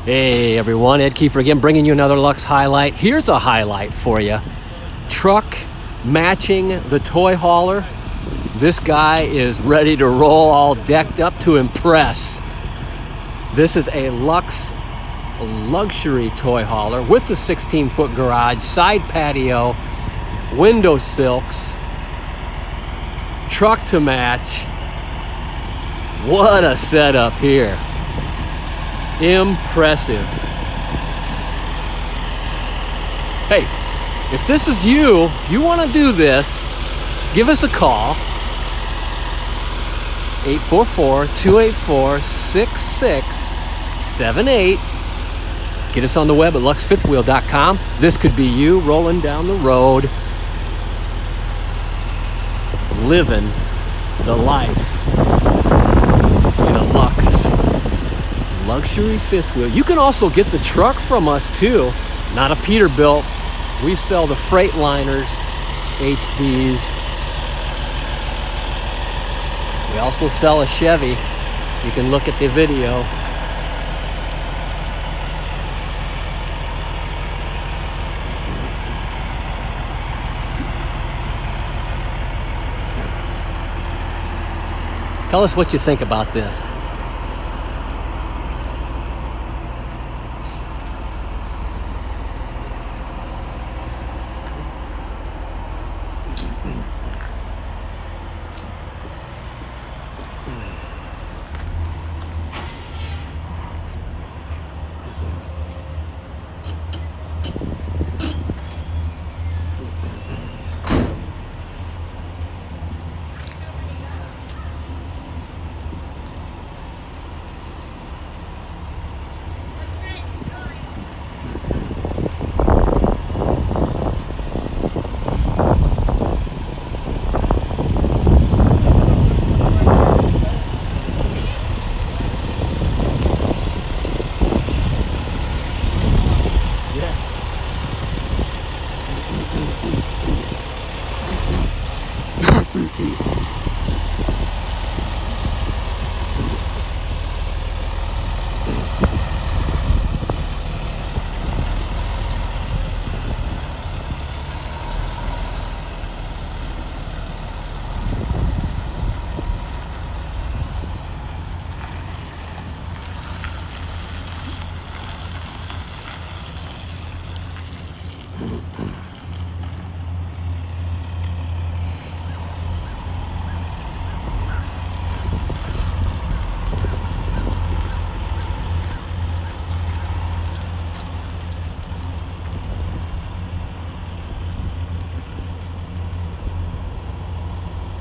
Hey everyone, Ed Kiefer again, bringing you another Luxe highlight. Here's a highlight for you. Truck matching the toy hauler. This guy is ready to roll, all decked up to impress. This is a Luxe luxury toy hauler with the 16-foot garage, side patio, window silks, truck to match. What a setup here. Impressive. Hey, if this is you, if you want to do this, give us a call. 844-284-6678. Get us on the web at luxefifthwheel.com. This could be you rolling down the road, living the life in a Luxe luxury fifth wheel. You can also get the truck from us too. Not a Peterbilt. We sell the Freightliners, HDs. We also sell a Chevy. You can look at the video. Tell us what you think about this.